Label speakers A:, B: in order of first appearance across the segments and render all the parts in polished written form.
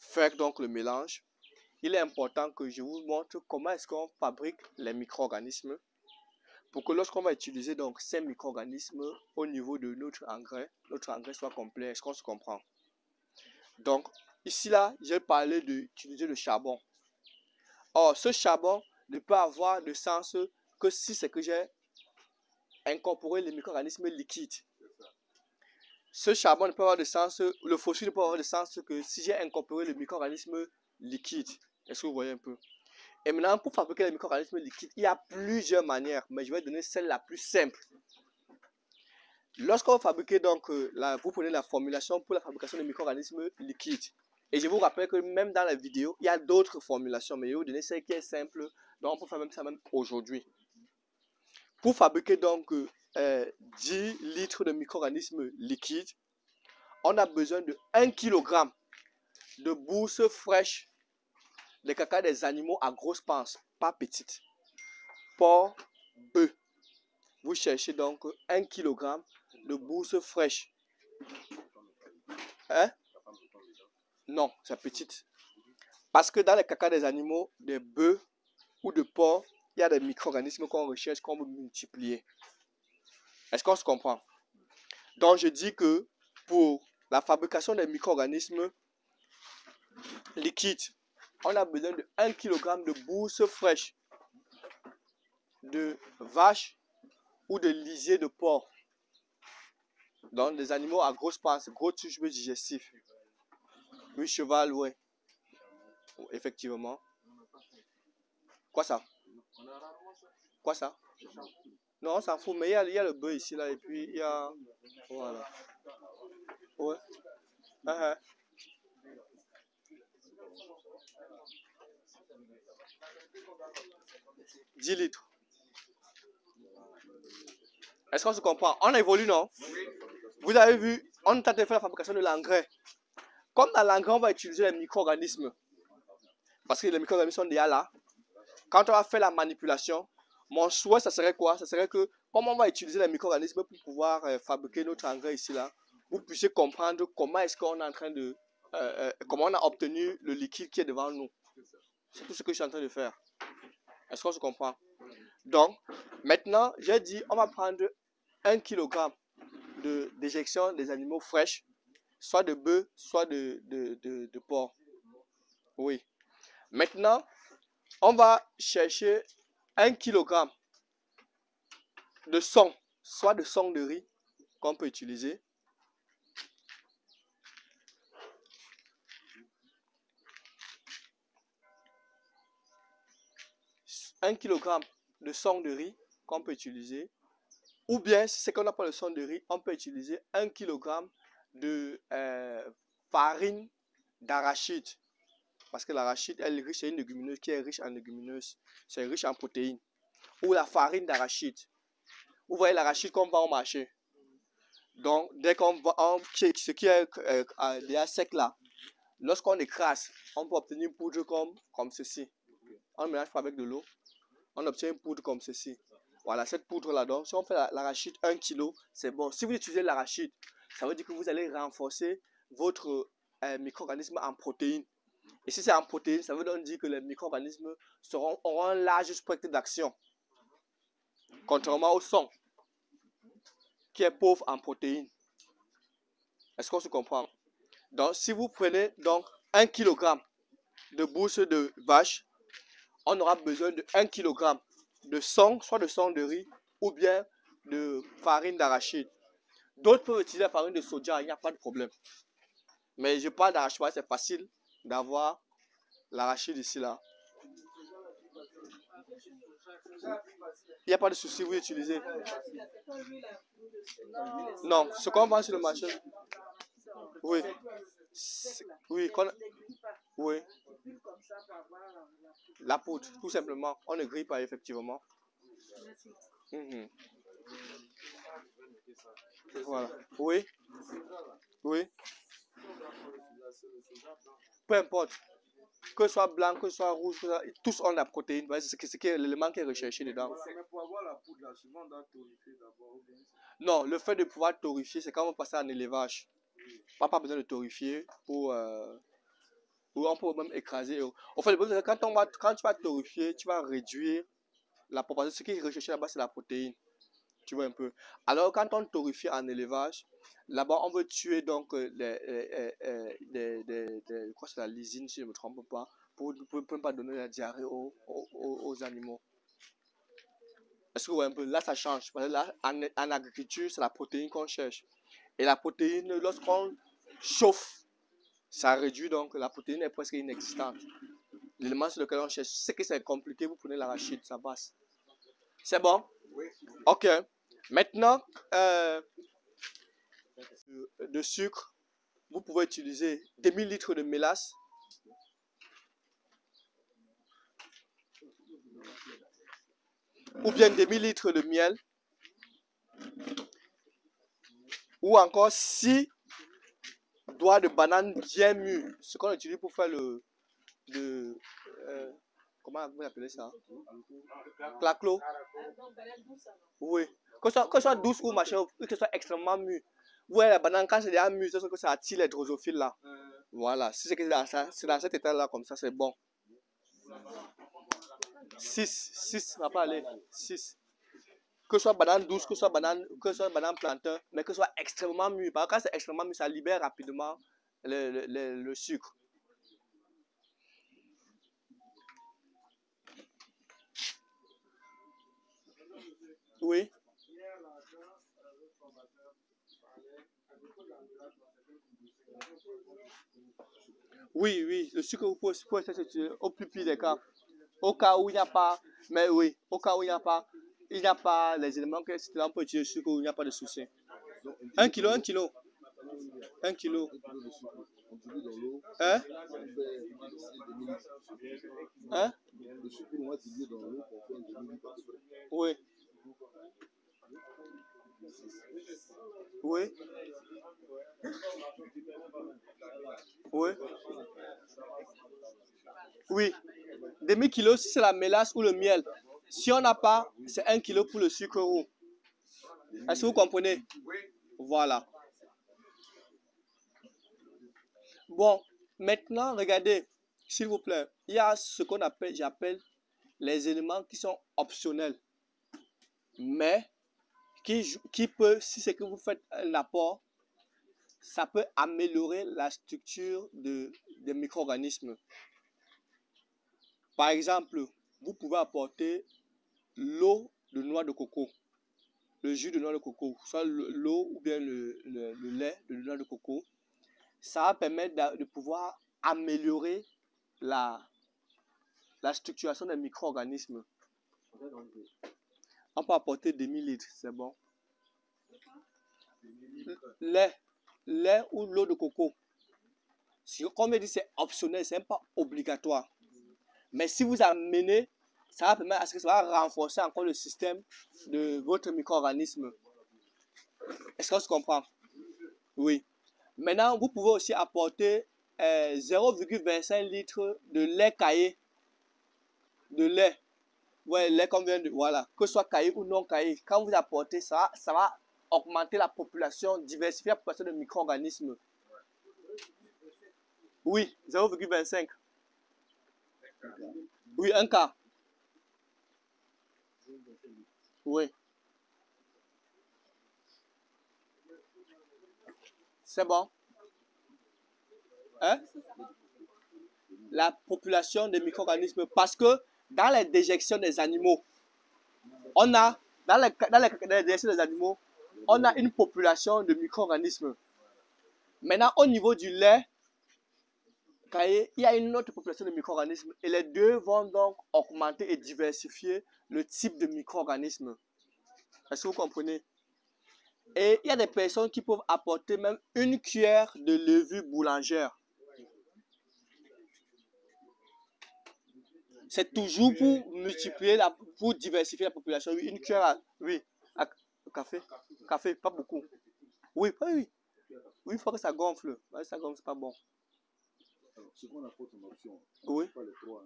A: faire donc le mélange, il est important que je vous montre comment est-ce qu'on fabrique les micro-organismes pour que lorsqu'on va utiliser donc ces micro-organismes au niveau de notre engrais soit complet. Est-ce qu'on se comprend? Donc, ici là, j'ai parlé d'utiliser le charbon. Or, ce charbon ne peut avoir de sens que si c'est que j'ai incorporé les micro-organismes liquides. Ce charbon ne peut avoir de sens, le fossile ne peut avoir de sens que si j'ai incorporé le micro-organisme liquide. Est-ce que vous voyez un peu? Et maintenant, pour fabriquer les micro-organismes liquides, il y a plusieurs manières, mais je vais donner celle la plus simple. Lorsqu'on va fabriquer donc, vous prenez la formulation pour la fabrication de micro-organismes liquides. Et je vous rappelle que même dans la vidéo, il y a d'autres formulations, mais je vais vous donner celle qui est simple, donc on peut faire même ça même aujourd'hui. Pour fabriquer donc 10 litres de micro-organismes liquides, on a besoin de 1 kg de bourse fraîche de caca des animaux à grosse panse, pas petite. Porc, bœuf. Vous cherchez donc 1 kg de bourse fraîche. Hein? Non, c'est petite. Parce que dans les caca des animaux, des bœufs ou de porc, il y a des micro-organismes qu'on recherche, qu'on veut multiplier. Est-ce qu'on se comprend? Donc je dis que pour la fabrication des micro-organismes liquides, on a besoin de 1 kg de bourse fraîche de vache ou de lisier de porc. Donc des animaux à grosse panse, gros tube digestif. Oui, cheval, ouais. Effectivement. Quoi ça? Quoi ça? Non, on s'en fout, mais il y a le bœuf ici, là, et puis il y a... Voilà. Ouais. 10 litres. Est-ce qu'on se comprend? On évolue, non? Vous avez vu, on tente de faire la fabrication de l'engrais. Comme dans l'engrais, on va utiliser les micro-organismes. Parce que les micro-organismes sont déjà là. Quand on va faire la manipulation, mon souhait, ça serait quoi? Ça serait que, comme on va utiliser les micro-organismes pour pouvoir fabriquer notre engrais ici, là, vous puissiez comprendre comment est-ce qu'on est en train de... comment on a obtenu le liquide qui est devant nous. C'est tout ce que je suis en train de faire. Est-ce qu'on se comprend? Donc, maintenant, j'ai dit, on va prendre 1 kg d'éjection des animaux fraîches, soit de bœuf, soit de porc. Oui. Maintenant, on va chercher 1 kg de son, soit de son de riz qu'on peut utiliser. Un kilogramme de son de riz qu'on peut utiliser. Ou bien, si c'est qu'on n'a pas le son de riz, on peut utiliser 1 kg de farine d'arachide. Parce que l'arachide, elle est riche, c'est une légumineuse qui est riche en légumineuses. C'est riche en protéines. Ou la farine d'arachide. Vous voyez l'arachide qu'on vend au marché. Donc, dès qu'on vend, ce qui est déjà sec là, lorsqu'on écrase, on peut obtenir une poudre comme ceci. On ne mélange pas avec de l'eau. On obtient une poudre comme ceci. Voilà, cette poudre là, donc si on fait l'arachide 1 kg, c'est bon. Si vous utilisez l'arachide, ça veut dire que vous allez renforcer votre micro-organisme en protéines. Et si c'est en protéines, ça veut donc dire que les micro-organismes auront un large spectre d'action. Contrairement au son, qui est pauvre en protéines. Est-ce qu'on se comprend? Donc, si vous prenez donc 1 kg de bourse de vache, on aura besoin de 1 kg de son, soit de son de riz ou bien de farine d'arachide. D'autres peuvent utiliser la farine de soja, il n'y a pas de problème. Mais je parle d'arachide, c'est facile d'avoir l'arachide ici là. Il n'y a pas de souci, vous utilisez. Non, ce qu'on vend sur le marché. Oui. Oui, oui. La poudre, tout simplement. On ne grille pas effectivement. Voilà. Oui. Oui. Peu importe. Que ce soit blanc, que ce soit rouge, tous ont la protéine. C'est l'élément qui est recherché dedans. Mais pour avoir la poudre, là, souvent on doit torréfier d'abord. Non, le fait de pouvoir torréfier, c'est quand on passe en élevage. On n'a pas besoin de torréfier pour Ou on peut même écraser. En fait, le problème, c'est que quand tu vas torréfier, tu vas réduire la proportion. Ce qui est recherché là-bas, c'est la protéine. Tu vois un peu. Alors, quand on torréfie en élevage, là-bas, on veut tuer donc quoi, c'est la lysine, si je ne me trompe pas, pour ne pas donner la diarrhée aux animaux. Est-ce que vous voyez un peu? Là, ça change. Parce que là, en agriculture, c'est la protéine qu'on cherche. Et la protéine, lorsqu'on chauffe, ça réduit donc, la protéine est presque inexistante. L'élément sur lequel on cherche, c'est que c'est compliqué, vous prenez l'arachide, ça passe. C'est bon?
B: Oui.
A: Ok. Maintenant, de sucre, vous pouvez utiliser 2000 litres de mélasse, ou bien 2000 litres de miel, ou encore 6 doigts de banane bien mûrs, ce qu'on utilise pour faire comment vous appelez ça? Claclo. Oui. Que ce soit douce ou machin, que ce soit extrêmement mûr. Ouais, la banane, quand c'est déjà mûr, c'est que ça attire les drosophiles là. Voilà. Si c'est dans cet état là, comme ça, c'est bon. 6, ça va pas aller. 6. Que ce soit banane douce, que ce soit banane plantain, mais que ce soit extrêmement mûr. Parce que quand c'est extrêmement mûr, ça libère rapidement le sucre. Oui. Oui, oui, le sucre peut être utilisé au plus pire des cas. Au cas où il n'y a pas, mais oui, au cas où il n'y a pas les éléments que c'est là on peut utiliser le sucre où il n'y a pas de souci. 1 kilo, 1 kilo. 1 kilo. Hein? Hein? Oui. Oui. Oui. Oui. Demi-kilo si c'est la mélasse ou le miel. Si on n'a pas, c'est 1 kilo pour le sucre roux. Est-ce que vous comprenez? Voilà. Bon, maintenant, regardez, s'il vous plaît, il y a ce qu'on appelle, j'appelle les éléments qui sont optionnels, mais qui peut, si c'est que vous faites un apport, ça peut améliorer la structure des micro-organismes. Par exemple, vous pouvez apporter l'eau de noix de coco, le jus de noix de coco, soit l'eau ou bien le lait de noix de coco. Ça va permettre de pouvoir améliorer la structuration des micro-organismes. On peut apporter 2000 litres, c'est bon. Lait ou l'eau de coco. Comme je dis, c'est optionnel, c'est même pas obligatoire. Mais si vous amenez, ça va permettre à ce que ça va renforcer encore le système de votre micro-organisme. Est-ce qu'on se comprend? Oui. Maintenant, vous pouvez aussi apporter 0,25 litres de lait caillé. De lait. Ouais, lait comme vient de. Voilà. Que ce soit caillé ou non caillé. Quand vous apportez ça, ça va augmenter la population, diversifier la population de micro-organismes. Oui, 0,25. Oui, un quart. Oui. C'est bon. Hein? La population de micro-organismes. Parce que dans les déjections des animaux, on a, dans les déjections des animaux, on a une population de micro-organismes. Maintenant, au niveau du lait, il y a une autre population de micro-organismes et les deux vont donc augmenter et diversifier le type de micro-organismes. Est-ce que vous comprenez? Et il y a des personnes qui peuvent apporter même une cuillère de levure boulangère. C'est toujours pour multiplier, pour diversifier la population. Oui, une cuillère à café. Café, pas beaucoup. Oui, oui. Oui, il faut que ça gonfle. Ça gonfle, c'est pas bon.
B: Ce qu'on apporte en option,
A: oui.
B: Pas les trois.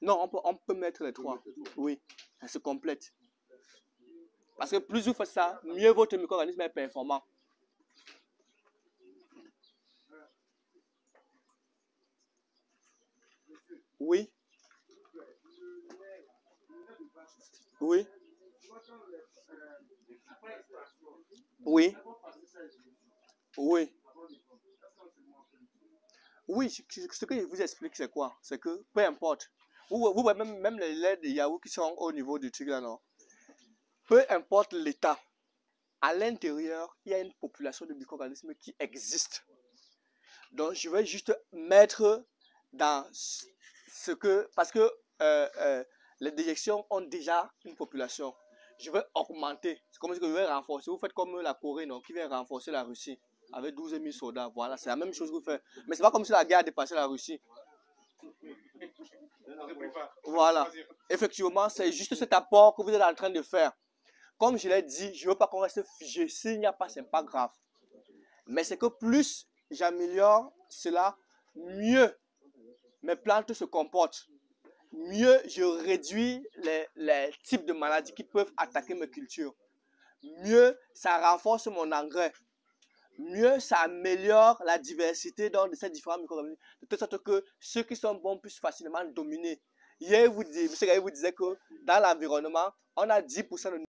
A: Non, on peut mettre les trois. Oui, ça se complète. Parce que plus vous faites ça, mieux votre micro-organisme est performant. Oui. Oui. Oui. Oui. Oui, ce que je vous explique, c'est quoi? C'est que peu importe. Vous voyez même les laits de yaourt qui sont au niveau du truc là, non? Peu importe l'état, à l'intérieur, il y a une population de micro-organismes qui existe. Donc, je vais juste mettre dans ce que... Parce que les déjections ont déjà une population. Je vais augmenter. C'est comme si je vais renforcer. Vous faites comme la Corée, non, qui vient renforcer la Russie avec 12 000 soldats. Voilà, c'est la même chose que vous faites. Mais c'est pas comme si la guerre a dépassé la Russie. Voilà. Effectivement, c'est juste cet apport que vous êtes en train de faire. Comme je l'ai dit, je ne veux pas qu'on reste figé. S'il n'y a pas, ce n'est pas grave. Mais c'est que plus j'améliore cela, mieux mes plantes se comportent. Mieux je réduis les types de maladies qui peuvent attaquer mes cultures. Mieux ça renforce mon engrais. Mieux ça améliore la diversité de ces différents micro-organismes. De telle sorte que ceux qui sont bons puissent facilement dominer. Hier, M. Gaye vous disait que dans l'environnement, on a 10% de